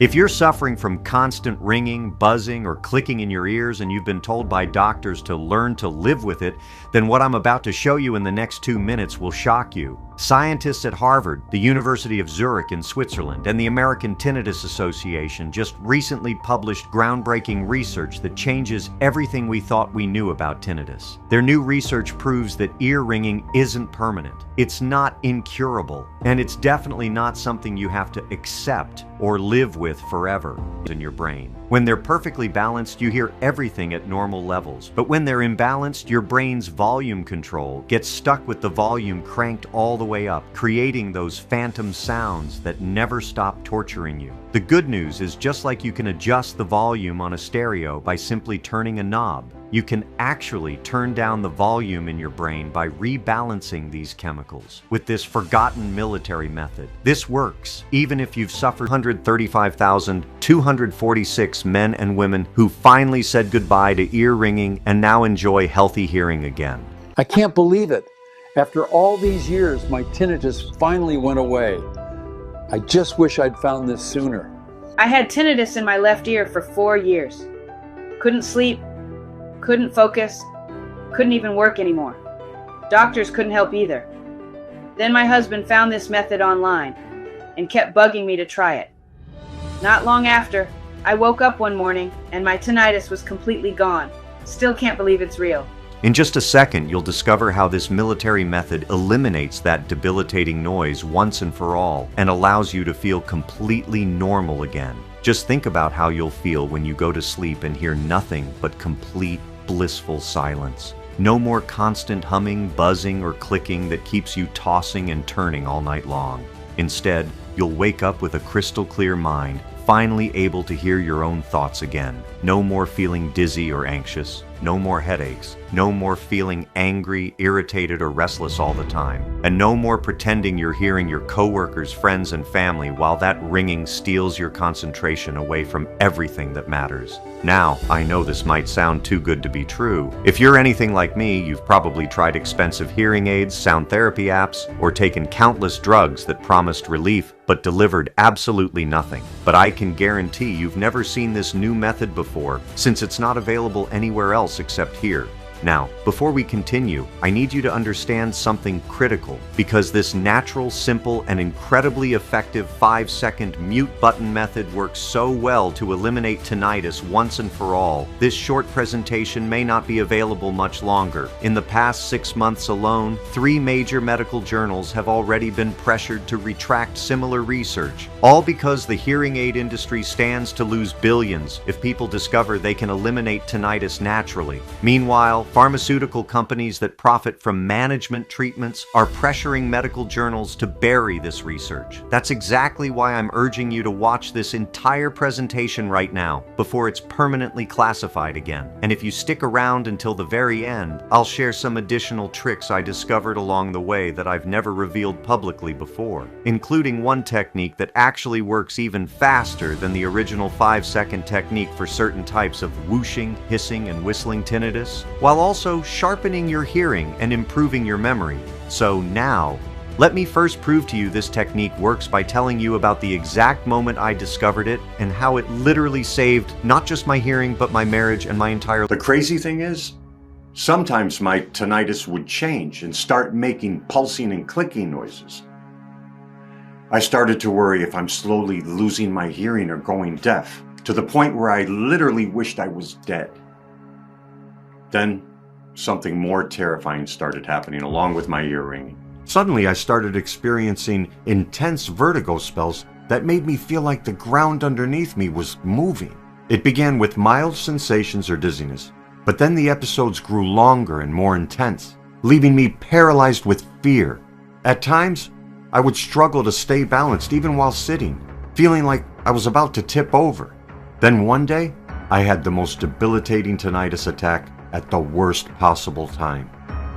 If you're suffering from constant ringing, buzzing, or clicking in your ears and you've been told by doctors to learn to live with it, then what I'm about to show you in the next 2 minutes will shock you. Scientists at Harvard, the University of Zurich in Switzerland, and the American Tinnitus Association just recently published groundbreaking research that changes everything we thought we knew about tinnitus. Their new research proves that ear ringing isn't permanent. It's not incurable, and it's definitely not something you have to accept or live with forever in your brain. When they're perfectly balanced, you hear everything at normal levels. But when they're imbalanced, your brain's volume control gets stuck with the volume cranked all the way up, creating those phantom sounds that never stop torturing you. The good news is, just like you can adjust the volume on a stereo by simply turning a knob, you can actually turn down the volume in your brain by rebalancing these chemicals with this forgotten military method. This works even if you've suffered 135,246 men and women who finally said goodbye to ear ringing and now enjoy healthy hearing again. I can't believe it. After all these years, my tinnitus finally went away. I just wish I'd found this sooner. I had tinnitus in my left ear for 4 years. Couldn't sleep, couldn't focus, couldn't even work anymore. Doctors couldn't help either. Then my husband found this method online and kept bugging me to try it. Not long after, I woke up one morning and my tinnitus was completely gone. Still can't believe it's real. In just a second, you'll discover how this military method eliminates that debilitating noise once and for all and allows you to feel completely normal again. Just think about how you'll feel when you go to sleep and hear nothing but complete blissful silence. No more constant humming, buzzing, or clicking that keeps you tossing and turning all night long. Instead, you'll wake up with a crystal clear mind, finally able to hear your own thoughts again. No more feeling dizzy or anxious. No more headaches. No more feeling angry, irritated, or restless all the time. And no more pretending you're hearing your coworkers, friends, and family while that ringing steals your concentration away from everything that matters. Now, I know this might sound too good to be true. If you're anything like me, you've probably tried expensive hearing aids, sound therapy apps, or taken countless drugs that promised relief but delivered absolutely nothing. But I can guarantee you've never seen this new method before, since it's not available anywhere else except here. Now, before we continue, I need you to understand something critical, because this natural, simple, and incredibly effective 5-second mute button method works so well to eliminate tinnitus once and for all. This short presentation may not be available much longer. In the past 6 months alone, 3 major medical journals have already been pressured to retract similar research, all because the hearing aid industry stands to lose billions if people discover they can eliminate tinnitus naturally. Meanwhile, pharmaceutical companies that profit from management treatments are pressuring medical journals to bury this research. That's exactly why I'm urging you to watch this entire presentation right now before it's permanently classified again. And if you stick around until the very end, I'll share some additional tricks I discovered along the way that I've never revealed publicly before, including one technique that actually works even faster than the original 5-second technique for certain types of whooshing, hissing, and whistling tinnitus, while also sharpening your hearing and improving your memory. So now, let me first prove to you this technique works by telling you about the exact moment I discovered it and how it literally saved not just my hearing, but my marriage and my entire life. The crazy thing is, sometimes my tinnitus would change and start making pulsing and clicking noises. I started to worry if I'm slowly losing my hearing or going deaf, to the point where I literally wished I was dead. Then, something more terrifying started happening along with my ear ringing. Suddenly, I started experiencing intense vertigo spells that made me feel like the ground underneath me was moving. It began with mild sensations or dizziness, but then the episodes grew longer and more intense, leaving me paralyzed with fear. At times, I would struggle to stay balanced even while sitting, feeling like I was about to tip over. Then one day, I had the most debilitating tinnitus attack at the worst possible time.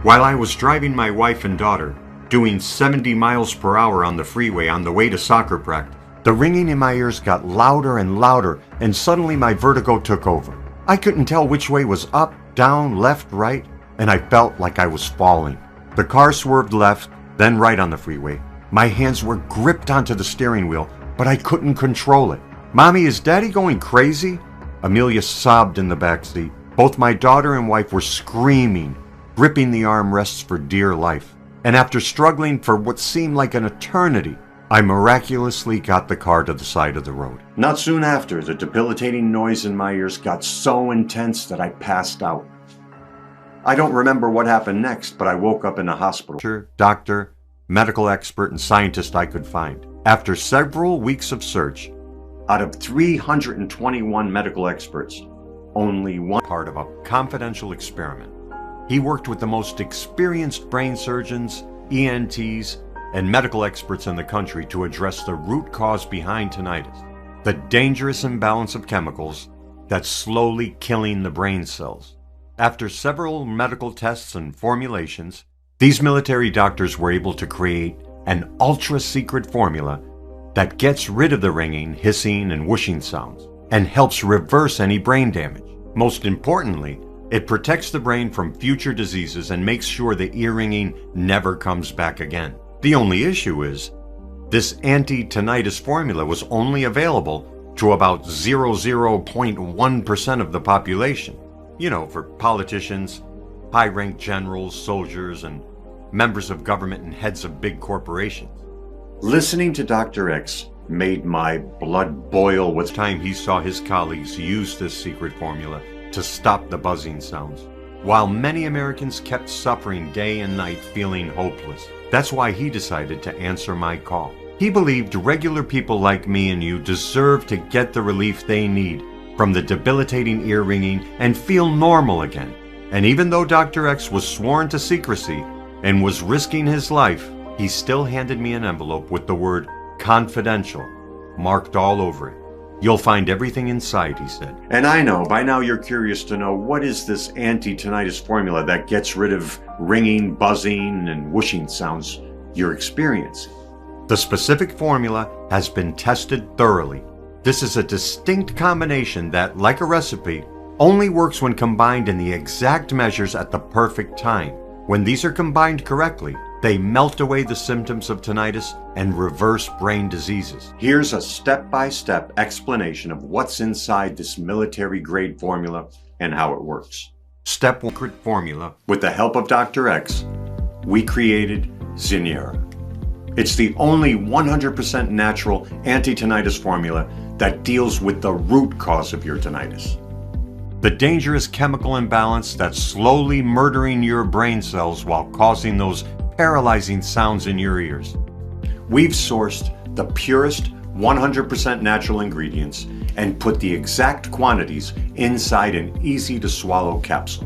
While I was driving my wife and daughter, doing 70 miles per hour on the freeway on the way to soccer practice, the ringing in my ears got louder and louder, and suddenly my vertigo took over. I couldn't tell which way was up, down, left, right, and I felt like I was falling. The car swerved left, then right on the freeway. My hands were gripped onto the steering wheel, but I couldn't control it. "Mommy, is Daddy going crazy?" Amelia sobbed in the back seat. Both my daughter and wife were screaming, gripping the armrests for dear life. And after struggling for what seemed like an eternity, I miraculously got the car to the side of the road. Not soon after, the debilitating noise in my ears got so intense that I passed out. I don't remember what happened next, but I woke up in a hospital. Doctor, medical expert, and scientist I could find. After several weeks of search, out of 321 medical experts, only one part of a confidential experiment. He worked with the most experienced brain surgeons, ENTs, and medical experts in the country to address the root cause behind tinnitus, the dangerous imbalance of chemicals that's slowly killing the brain cells. After several medical tests and formulations, these military doctors were able to create an ultra-secret formula that gets rid of the ringing, hissing, and whooshing sounds and helps reverse any brain damage. Most importantly, it protects the brain from future diseases and makes sure the ear ringing never comes back again. The only issue is, this anti-tinnitus formula was only available to about 0.1% of the population. You know, for politicians, high-ranked generals, soldiers, and members of government and heads of big corporations. Listening to Dr. X made my blood boil with time he saw his colleagues use this secret formula to stop the buzzing sounds, while many Americans kept suffering day and night feeling hopeless. That's why he decided to answer my call. He believed regular people like me and you deserve to get the relief they need from the debilitating ear ringing and feel normal again. And even though Dr. X was sworn to secrecy and was risking his life, he still handed me an envelope with the word confidential marked all over it. "You'll find everything inside," he said. And I know, by now you're curious to know, what is this anti-tinnitus formula that gets rid of ringing, buzzing, and whooshing sounds you're experiencing? The specific formula has been tested thoroughly. This is a distinct combination that, like a recipe, only works when combined in the exact measures at the perfect time. When these are combined correctly, they melt away the symptoms of tinnitus and reverse brain diseases. Here's a step-by-step explanation of what's inside this military-grade formula and how it works. Step 1, secret formula. With the help of Dr. X, we created Zeneara. It's the only 100% natural anti-tinnitus formula that deals with the root cause of your tinnitus. The dangerous chemical imbalance that's slowly murdering your brain cells while causing those paralyzing sounds in your ears. We've sourced the purest 100% natural ingredients and put the exact quantities inside an easy-to-swallow capsule.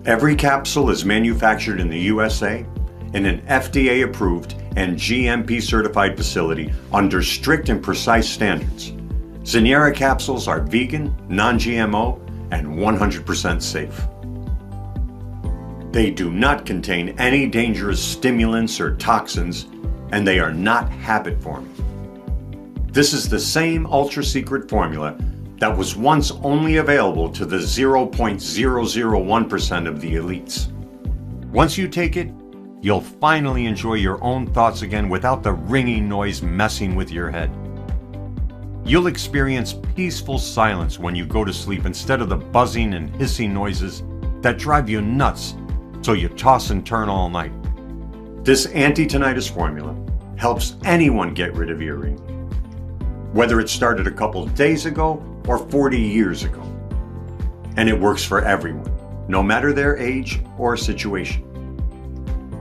Every capsule is manufactured in the USA in an FDA-approved and GMP-certified facility under strict and precise standards. Zeneara capsules are vegan, non-GMO, and 100% safe. They do not contain any dangerous stimulants or toxins, and they are not habit-forming. This is the same ultra-secret formula that was once only available to the 0.001% of the elites. Once you take it, you'll finally enjoy your own thoughts again without the ringing noise messing with your head. You'll experience peaceful silence when you go to sleep instead of the buzzing and hissing noises that drive you nuts so you toss and turn all night. This anti-tinnitus formula helps anyone get rid of ear ringing, whether it started a couple days ago or 40 years ago. And it works for everyone, no matter their age or situation.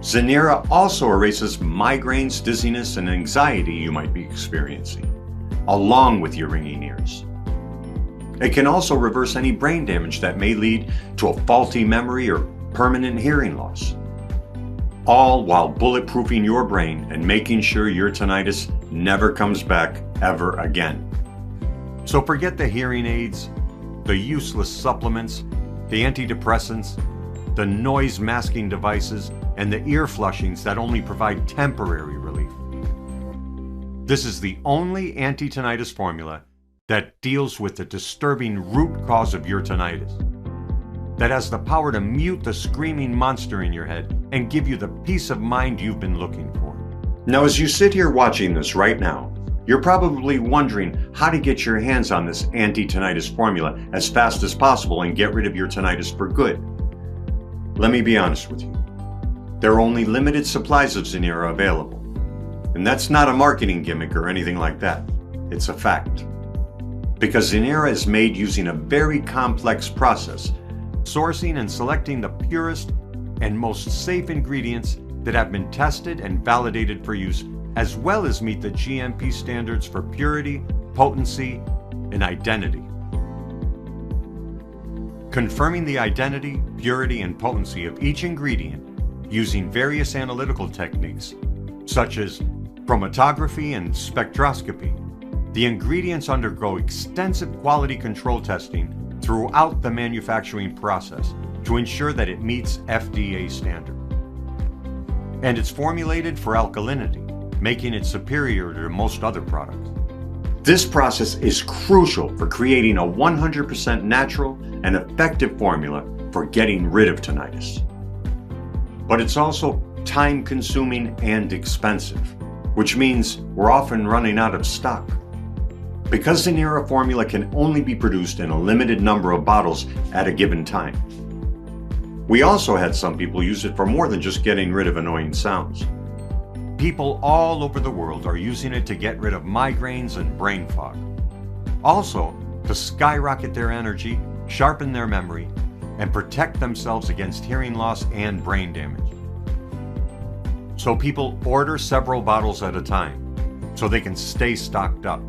Zeneara also erases migraines, dizziness, and anxiety you might be experiencing, along with your ringing ears. It can also reverse any brain damage that may lead to a faulty memory or permanent hearing loss, all while bulletproofing your brain and making sure your tinnitus never comes back ever again. So forget the hearing aids, the useless supplements, the antidepressants, the noise masking devices, and the ear flushings that only provide temporary relief. This is the only anti-tinnitus formula that deals with the disturbing root cause of your tinnitus, that has the power to mute the screaming monster in your head and give you the peace of mind you've been looking for. Now, as you sit here watching this right now, You're probably wondering how to get your hands on this anti-tinnitus formula as fast as possible and get rid of your tinnitus for good. Let me be honest with you. There are only limited supplies of Zeneara available. And that's not a marketing gimmick or anything like that. It's a fact. Because Zeneara is made using a very complex process, sourcing and selecting the purest and most safe ingredients that have been tested and validated for use, as well as meet the GMP standards for purity, potency, and identity. Confirming the identity, purity, and potency of each ingredient using various analytical techniques, such as chromatography and spectroscopy. The ingredients undergo extensive quality control testing throughout the manufacturing process to ensure that it meets FDA standard. And it's formulated for alkalinity, making it superior to most other products. This process is crucial for creating a 100% natural and effective formula for getting rid of tinnitus. But it's also time-consuming and expensive, which means we're often running out of stock. Because Zeneara formula can only be produced in a limited number of bottles at a given time. We also had some people use it for more than just getting rid of annoying sounds. People all over the world are using it to get rid of migraines and brain fog. Also, to skyrocket their energy, sharpen their memory, and protect themselves against hearing loss and brain damage. So people order several bottles at a time so they can stay stocked up.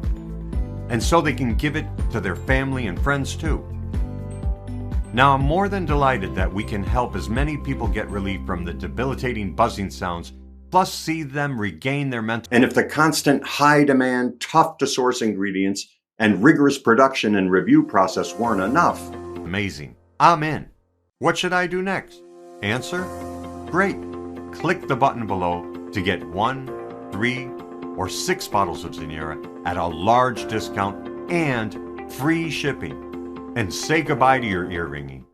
And so they can give it to their family and friends too. Now I'm more than delighted that we can help as many people get relief from the debilitating buzzing sounds, plus see them regain their mental. And if the constant high demand, tough to source ingredients and rigorous production and review process weren't enough. Amazing. I'm in. What should I do next? Answer? Great. Click the button below to get 1, 3, or 6 bottles of Zeneara at a large discount and free shipping. And say goodbye to your ear ringing.